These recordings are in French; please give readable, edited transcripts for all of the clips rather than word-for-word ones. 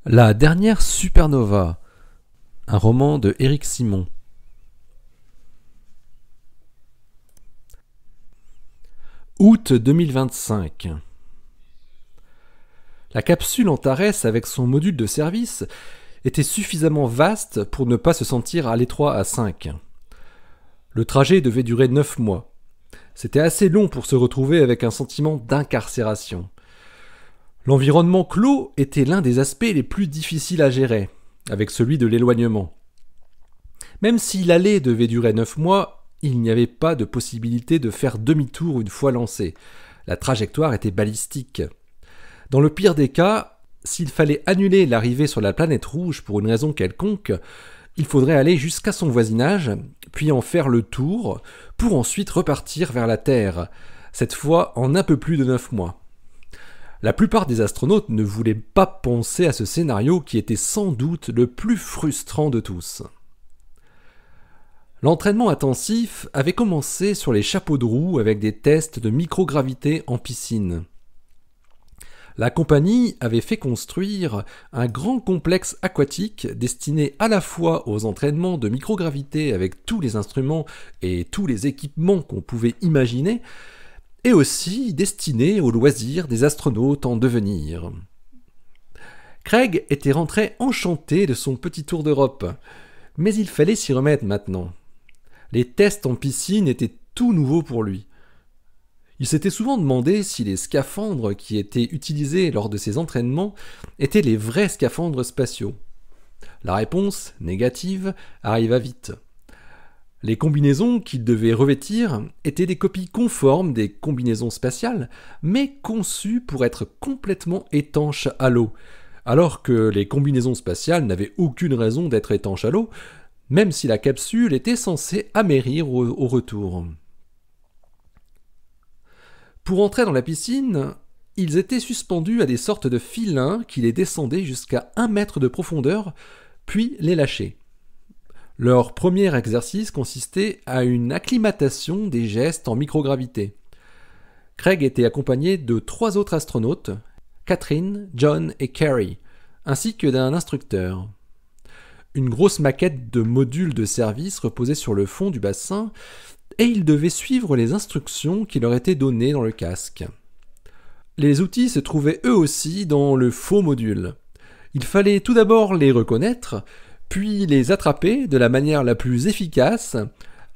La dernière supernova, un roman de Éric Simon. Août 2025. La capsule Antares avec son module de service était suffisamment vaste pour ne pas se sentir à l'étroit à 5. Le trajet devait durer 9 mois. C'était assez long pour se retrouver avec un sentiment d'incarcération. L'environnement clos était l'un des aspects les plus difficiles à gérer, avec celui de l'éloignement. Même si l'aller devait durer 9 mois, il n'y avait pas de possibilité de faire demi-tour une fois lancé. La trajectoire était balistique. Dans le pire des cas, s'il fallait annuler l'arrivée sur la planète rouge pour une raison quelconque, il faudrait aller jusqu'à son voisinage, puis en faire le tour, pour ensuite repartir vers la Terre, cette fois en un peu plus de 9 mois. La plupart des astronautes ne voulaient pas penser à ce scénario qui était sans doute le plus frustrant de tous. L'entraînement intensif avait commencé sur les chapeaux de roue avec des tests de microgravité en piscine. La compagnie avait fait construire un grand complexe aquatique destiné à la fois aux entraînements de microgravité avec tous les instruments et tous les équipements qu'on pouvait imaginer, et aussi destiné aux loisirs des astronautes en devenir. Craig était rentré enchanté de son petit tour d'Europe, mais il fallait s'y remettre maintenant. Les tests en piscine étaient tout nouveaux pour lui. Il s'était souvent demandé si les scaphandres qui étaient utilisés lors de ces entraînements étaient les vrais scaphandres spatiaux. La réponse, négative, arriva vite. Les combinaisons qu'il devait revêtir étaient des copies conformes des combinaisons spatiales, mais conçues pour être complètement étanches à l'eau, alors que les combinaisons spatiales n'avaient aucune raison d'être étanches à l'eau, même si la capsule était censée amerrir au retour. Pour entrer dans la piscine, ils étaient suspendus à des sortes de filins qui les descendaient jusqu'à 1 mètre de profondeur, puis les lâchaient. Leur premier exercice consistait à une acclimatation des gestes en microgravité. Craig était accompagné de 3 autres astronautes, Catherine, John et Carrie, ainsi que d'un instructeur. Une grosse maquette de module de service reposait sur le fond du bassin et ils devaient suivre les instructions qui leur étaient données dans le casque. Les outils se trouvaient eux aussi dans le faux module. Il fallait tout d'abord les reconnaître, puis les attraper de la manière la plus efficace,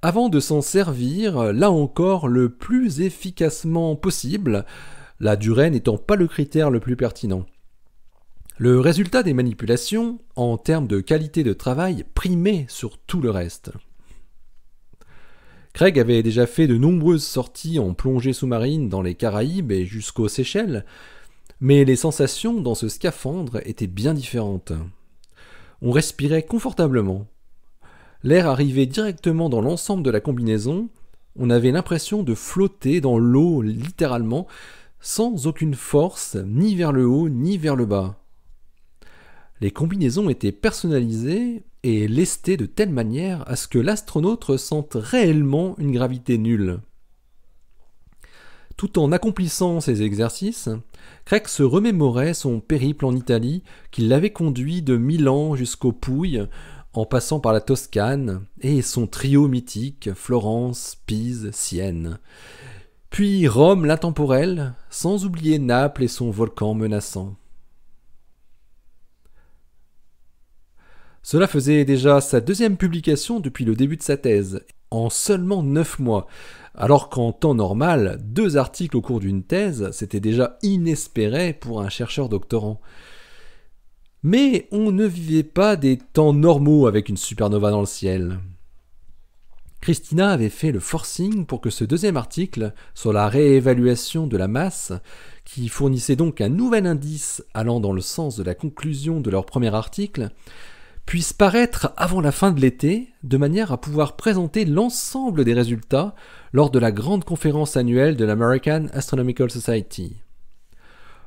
avant de s'en servir, là encore, le plus efficacement possible, la durée n'étant pas le critère le plus pertinent. Le résultat des manipulations, en termes de qualité de travail, primait sur tout le reste. Craig avait déjà fait de nombreuses sorties en plongée sous-marine dans les Caraïbes et jusqu'aux Seychelles, mais les sensations dans ce scaphandre étaient bien différentes. On respirait confortablement. L'air arrivait directement dans l'ensemble de la combinaison, on avait l'impression de flotter dans l'eau littéralement, sans aucune force, ni vers le haut ni vers le bas. Les combinaisons étaient personnalisées et lestées de telle manière à ce que l'astronaute ressente réellement une gravité nulle. Tout en accomplissant ces exercices, Craig se remémorait son périple en Italie qui l'avait conduit de Milan jusqu'aux Pouilles, en passant par la Toscane, et son trio mythique Florence, Pise, Sienne. Puis Rome l'intemporelle, sans oublier Naples et son volcan menaçant. Cela faisait déjà sa 2e publication depuis le début de sa thèse, en seulement 9 mois, alors qu'en temps normal, 2 articles au cours d'une thèse, c'était déjà inespéré pour un chercheur doctorant. Mais on ne vivait pas des temps normaux avec une supernova dans le ciel. Christina avait fait le forcing pour que ce 2e article sur la réévaluation de la masse, qui fournissait donc un nouvel indice allant dans le sens de la conclusion de leur premier article, puisse paraître avant la fin de l'été, de manière à pouvoir présenter l'ensemble des résultats lors de la grande conférence annuelle de l'American Astronomical Society.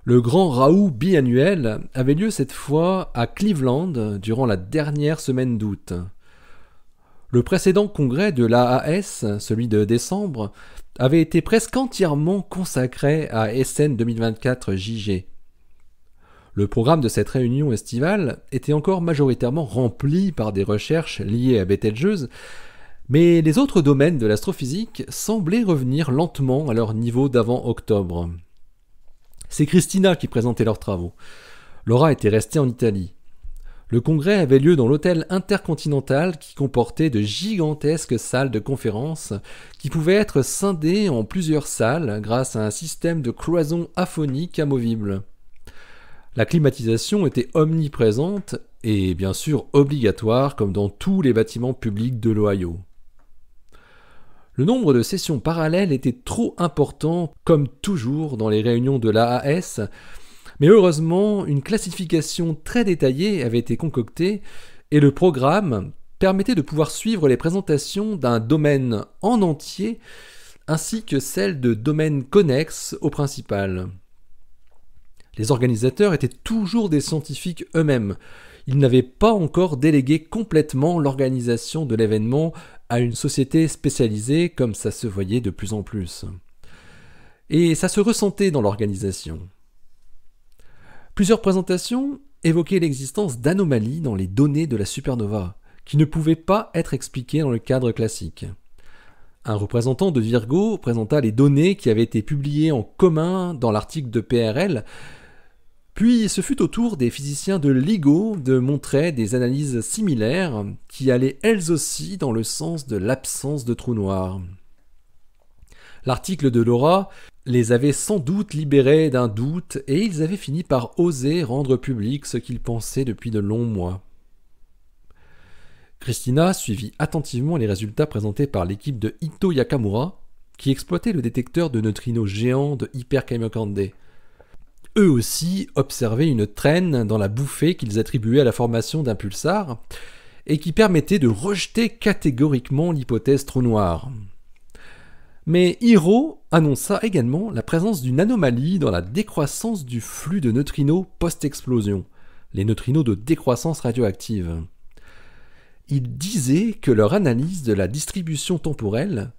Le grand raout biannuel avait lieu cette fois à Cleveland durant la dernière semaine d'août. Le précédent congrès de l'AAS, celui de décembre, avait été presque entièrement consacré à SN 2024 JG. Le programme de cette réunion estivale était encore majoritairement rempli par des recherches liées à Betelgeuse, mais les autres domaines de l'astrophysique semblaient revenir lentement à leur niveau d'avant octobre. C'est Christina qui présentait leurs travaux. Laura était restée en Italie. Le congrès avait lieu dans l'hôtel Intercontinental qui comportait de gigantesques salles de conférences qui pouvaient être scindées en plusieurs salles grâce à un système de cloisons aphoniques amovibles. La climatisation était omniprésente et bien sûr obligatoire comme dans tous les bâtiments publics de l'Ohio. Le nombre de sessions parallèles était trop important, comme toujours dans les réunions de l'AAS, mais heureusement, une classification très détaillée avait été concoctée et le programme permettait de pouvoir suivre les présentations d'un domaine en entier ainsi que celles de domaines connexes au principal. Les organisateurs étaient toujours des scientifiques eux-mêmes. Ils n'avaient pas encore délégué complètement l'organisation de l'événement à une société spécialisée comme ça se voyait de plus en plus. Et ça se ressentait dans l'organisation. Plusieurs présentations évoquaient l'existence d'anomalies dans les données de la supernova, qui ne pouvaient pas être expliquées dans le cadre classique. Un représentant de Virgo présenta les données qui avaient été publiées en commun dans l'article de PRL, puis ce fut au tour des physiciens de LIGO de montrer des analyses similaires qui allaient elles aussi dans le sens de l'absence de trous noirs. L'article de Laura les avait sans doute libérés d'un doute et ils avaient fini par oser rendre public ce qu'ils pensaient depuis de longs mois. Christina suivit attentivement les résultats présentés par l'équipe de Ito Yakamura qui exploitait le détecteur de neutrinos géants de Hyper Kamiokande. Eux aussi observaient une traîne dans la bouffée qu'ils attribuaient à la formation d'un pulsar et qui permettait de rejeter catégoriquement l'hypothèse trou noir. Mais Hiro annonça également la présence d'une anomalie dans la décroissance du flux de neutrinos post-explosion, les neutrinos de décroissance radioactive. Il disait que leur analyse de la distribution temporelle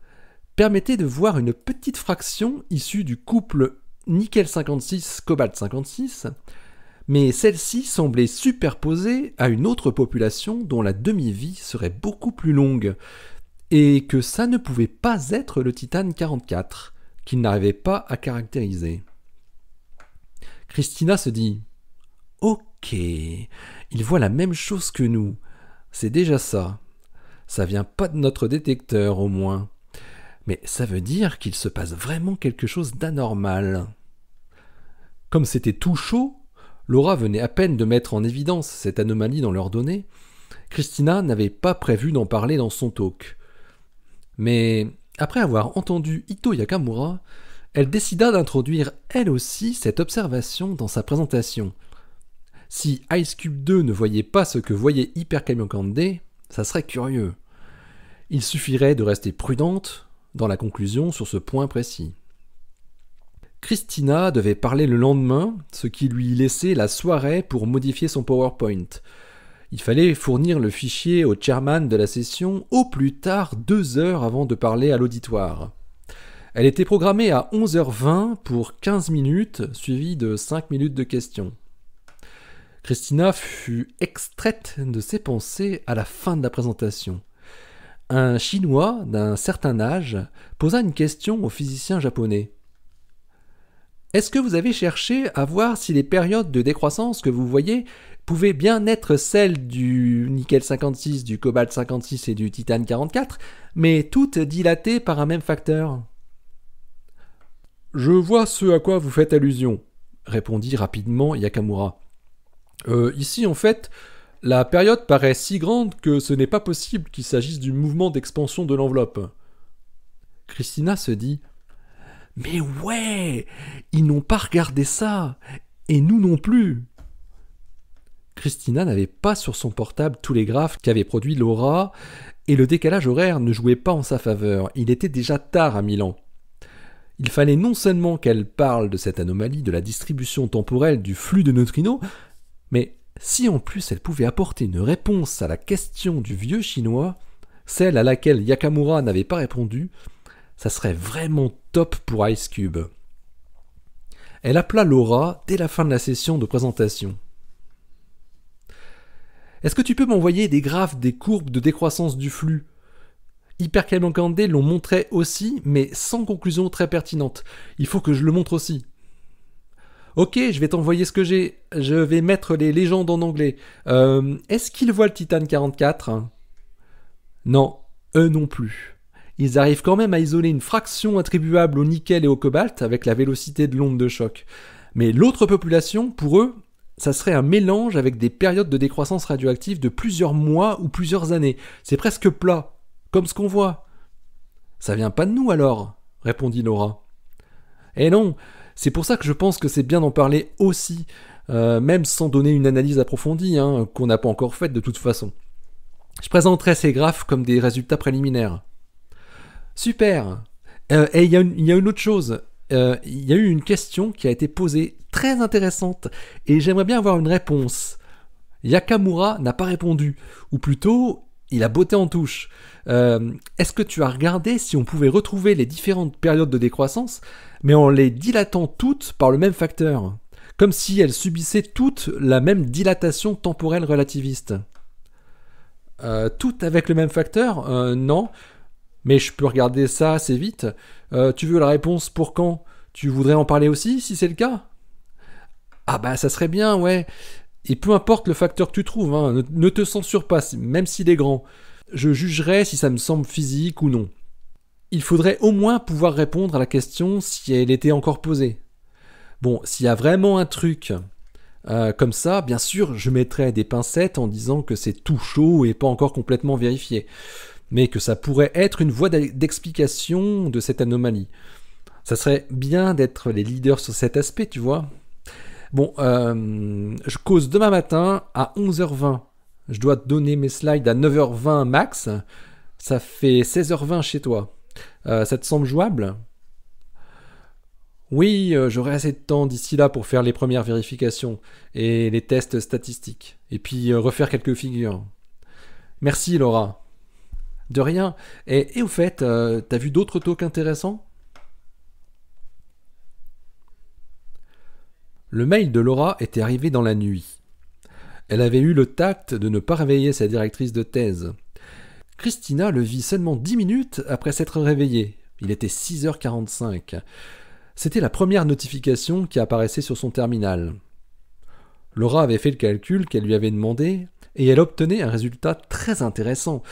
permettait de voir une petite fraction issue du couple nickel 56, cobalt 56, mais celle-ci semblait superposée à une autre population dont la demi-vie serait beaucoup plus longue, et que ça ne pouvait pas être le titane 44, qu'il n'arrivait pas à caractériser. Christina se dit « Ok, il voit la même chose que nous, c'est déjà ça. Ça vient pas de notre détecteur au moins. Mais ça veut dire qu'il se passe vraiment quelque chose d'anormal. » Comme c'était tout chaud, Laura venait à peine de mettre en évidence cette anomalie dans leurs données, Christina n'avait pas prévu d'en parler dans son talk. Mais après avoir entendu Ito Yakamura, elle décida d'introduire elle aussi cette observation dans sa présentation. Si Ice Cube 2 ne voyait pas ce que voyait Hyper Kamiokande, ça serait curieux. Il suffirait de rester prudente dans la conclusion sur ce point précis. Christina devait parler le lendemain, ce qui lui laissait la soirée pour modifier son PowerPoint. Il fallait fournir le fichier au chairman de la session au plus tard 2 heures avant de parler à l'auditoire. Elle était programmée à 11h20 pour 15 minutes, suivie de 5 minutes de questions. Christina fut extraite de ses pensées à la fin de la présentation. Un Chinois d'un certain âge posa une question au physicien japonais. « Est-ce que vous avez cherché à voir si les périodes de décroissance que vous voyez pouvaient bien être celles du nickel 56, du cobalt 56 et du titane 44, mais toutes dilatées par un même facteur ?» « Je vois ce à quoi vous faites allusion, » répondit rapidement Yakamura. Ici, en fait, la période paraît si grande que ce n'est pas possible qu'il s'agisse du mouvement d'expansion de l'enveloppe. Christina se dit « Mais ouais, ils n'ont pas regardé ça, et nous non plus !» Christina n'avait pas sur son portable tous les graphes qu'avait produits Laura, et le décalage horaire ne jouait pas en sa faveur, il était déjà tard à Milan. Il fallait non seulement qu'elle parle de cette anomalie de la distribution temporelle du flux de neutrinos, mais si en plus elle pouvait apporter une réponse à la question du vieux chinois, celle à laquelle Yakamura n'avait pas répondu, ça serait vraiment top pour Ice Cube. Elle appela Laura dès la fin de la session de présentation. Est-ce que tu peux m'envoyer des graphes des courbes de décroissance du flux ? Hypercablé l'ont montré aussi, mais sans conclusion très pertinente. Il faut que je le montre aussi. Ok, je vais t'envoyer ce que j'ai. Je vais mettre les légendes en anglais. Est-ce qu'ils voient le Titane 44 ? Non, eux non plus. Ils arrivent quand même à isoler une fraction attribuable au nickel et au cobalt avec la vélocité de l'onde de choc. Mais l'autre population, pour eux, ça serait un mélange avec des périodes de décroissance radioactive de plusieurs mois ou plusieurs années. C'est presque plat, comme ce qu'on voit. Ça vient pas de nous alors, répondit Laura. Eh non, c'est pour ça que je pense que c'est bien d'en parler aussi, même sans donner une analyse approfondie, qu'on n'a pas encore faite de toute façon. Je présenterai ces graphes comme des résultats préliminaires. Super. Et il y a une autre chose. Il y a eu une question qui a été posée très intéressante et j'aimerais bien avoir une réponse. Yakamura n'a pas répondu, ou plutôt, il a botté en touche. Est-ce que tu as regardé si on pouvait retrouver les différentes périodes de décroissance, mais en les dilatant toutes par le même facteur, comme si elles subissaient toutes la même dilatation temporelle relativiste? Toutes avec le même facteur? Non. Mais je peux regarder ça assez vite. Tu veux la réponse pour quand ? Tu voudrais en parler aussi, si c'est le cas ? Ah bah ça serait bien, ouais. Et peu importe le facteur que tu trouves, ne te censure pas, même s'il est grand. Je jugerai si ça me semble physique ou non. Il faudrait au moins pouvoir répondre à la question si elle était encore posée. Bon, s'il y a vraiment un truc comme ça, bien sûr, je mettrai des pincettes en disant que c'est tout chaud et pas encore complètement vérifié. Mais que ça pourrait être une voie d'explication de cette anomalie. Ça serait bien d'être les leaders sur cet aspect, tu vois. Bon, je cause demain matin à 11h20. Je dois te donner mes slides à 9h20 max. Ça fait 16h20 chez toi. Ça te semble jouable ? Oui, j'aurai assez de temps d'ici là pour faire les premières vérifications et les tests statistiques. Et puis refaire quelques figures. Merci Laura. De rien. Et au fait, t'as vu d'autres talks intéressants ? Le mail de Laura était arrivé dans la nuit. Elle avait eu le tact de ne pas réveiller sa directrice de thèse. Christina le vit seulement 10 minutes après s'être réveillée. Il était 6h45. C'était la première notification qui apparaissait sur son terminal. Laura avait fait le calcul qu'elle lui avait demandé et elle obtenait un résultat très intéressant,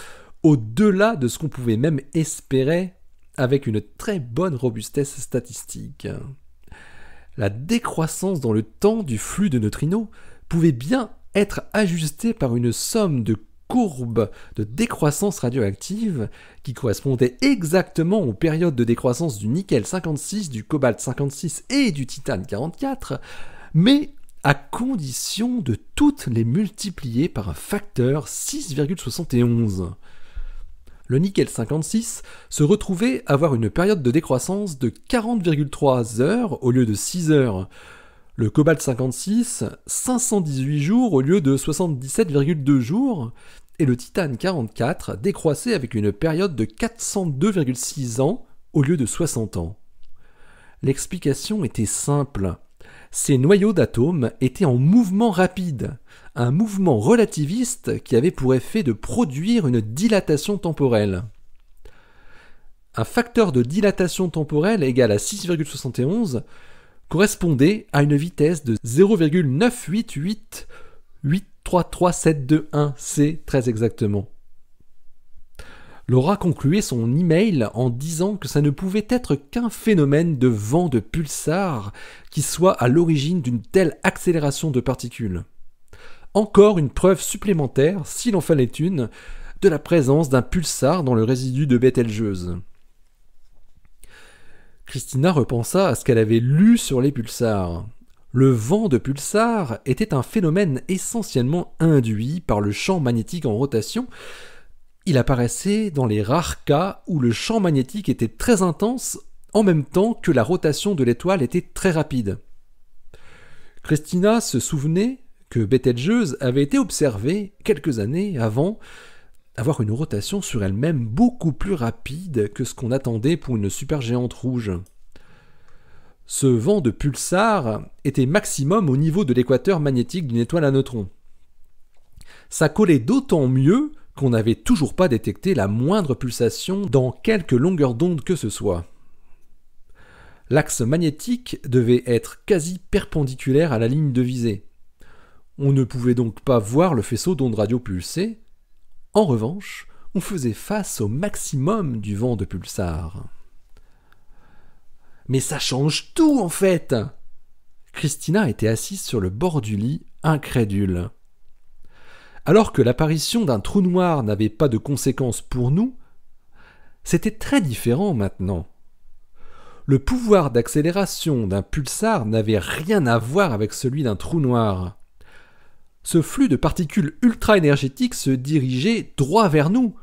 au-delà de ce qu'on pouvait même espérer avec une très bonne robustesse statistique. La décroissance dans le temps du flux de neutrinos pouvait bien être ajustée par une somme de courbes de décroissance radioactive qui correspondait exactement aux périodes de décroissance du nickel 56, du cobalt 56 et du titane 44, mais à condition de toutes les multiplier par un facteur 6,71. Le nickel 56 se retrouvait avoir une période de décroissance de 40,3 heures au lieu de 6 heures. Le cobalt 56, 518 jours au lieu de 77,2 jours. Et le titane 44 décroissait avec une période de 402,6 ans au lieu de 60 ans. L'explication était simple. Ces noyaux d'atomes étaient en mouvement rapide, un mouvement relativiste qui avait pour effet de produire une dilatation temporelle. Un facteur de dilatation temporelle égal à 6,71 correspondait à une vitesse de 0,9888333721C très exactement. Laura concluait son email en disant que ça ne pouvait être qu'un phénomène de vent de pulsar qui soit à l'origine d'une telle accélération de particules. Encore une preuve supplémentaire, s'il en fallait une, de la présence d'un pulsar dans le résidu de Bételgeuse. Christina repensa à ce qu'elle avait lu sur les pulsars. Le vent de pulsar était un phénomène essentiellement induit par le champ magnétique en rotation. Il apparaissait dans les rares cas où le champ magnétique était très intense en même temps que la rotation de l'étoile était très rapide. Christina se souvenait que Bételgeuse avait été observée quelques années avant avoir une rotation sur elle-même beaucoup plus rapide que ce qu'on attendait pour une supergéante rouge. Ce vent de pulsar était maximum au niveau de l'équateur magnétique d'une étoile à neutrons. Ça collait d'autant mieux qu'on n'avait toujours pas détecté la moindre pulsation dans quelque longueur d'onde que ce soit. L'axe magnétique devait être quasi perpendiculaire à la ligne de visée. On ne pouvait donc pas voir le faisceau d'ondes radio pulsées. En revanche, on faisait face au maximum du vent de pulsar. Mais ça change tout en fait! Christina était assise sur le bord du lit, incrédule. Alors que l'apparition d'un trou noir n'avait pas de conséquences pour nous, c'était très différent maintenant. Le pouvoir d'accélération d'un pulsar n'avait rien à voir avec celui d'un trou noir. Ce flux de particules ultra-énergétiques se dirigeait droit vers nous.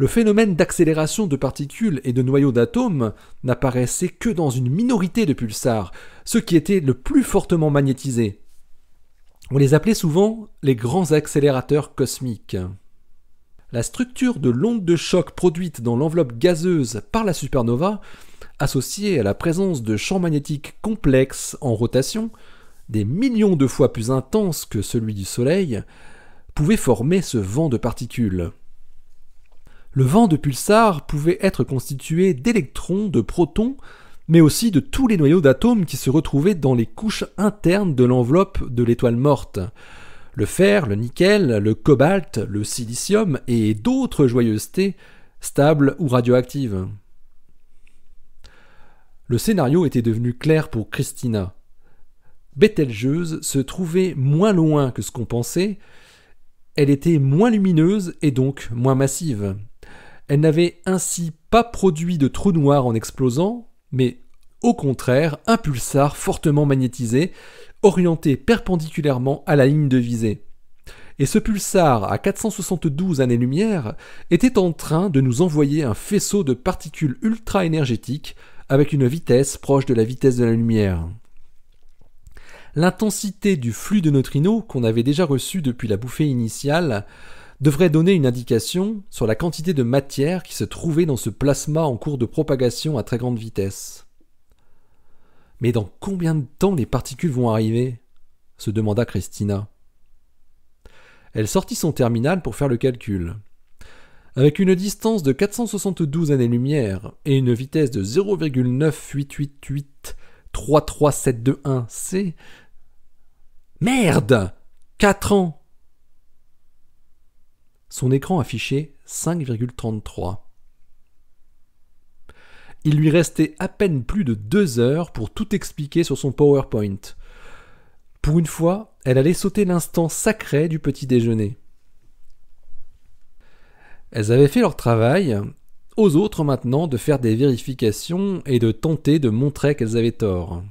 Le phénomène d'accélération de particules et de noyaux d'atomes n'apparaissait que dans une minorité de pulsars, ceux qui étaient le plus fortement magnétisés. On les appelait souvent les grands accélérateurs cosmiques. La structure de l'onde de choc produite dans l'enveloppe gazeuse par la supernova, associée à la présence de champs magnétiques complexes en rotation, des millions de fois plus intenses que celui du Soleil, pouvait former ce vent de particules. Le vent de pulsar pouvait être constitué d'électrons, de protons, mais aussi de tous les noyaux d'atomes qui se retrouvaient dans les couches internes de l'enveloppe de l'étoile morte. Le fer, le nickel, le cobalt, le silicium et d'autres joyeusetés, stables ou radioactives. Le scénario était devenu clair pour Christina. Bételgeuse se trouvait moins loin que ce qu'on pensait, elle était moins lumineuse et donc moins massive. Elle n'avait ainsi pas produit de trou noir en explosant, mais au contraire un pulsar fortement magnétisé, orienté perpendiculairement à la ligne de visée. Et ce pulsar, à 472 années-lumière, était en train de nous envoyer un faisceau de particules ultra-énergétiques avec une vitesse proche de la vitesse de la lumière. L'intensité du flux de neutrinos qu'on avait déjà reçu depuis la bouffée initiale devrait donner une indication sur la quantité de matière qui se trouvait dans ce plasma en cours de propagation à très grande vitesse. Mais dans combien de temps les particules vont arriver ? Se demanda Christina. Elle sortit son terminal pour faire le calcul. Avec une distance de 472 années-lumière et une vitesse de 0,988833721 c... Merde ! 4 ans ! Son écran affichait 5,33. Il lui restait à peine plus de 2 heures pour tout expliquer sur son PowerPoint. Pour une fois, elle allait sauter l'instant sacré du petit déjeuner. Elles avaient fait leur travail, aux autres maintenant de faire des vérifications et de tenter de montrer qu'elles avaient tort.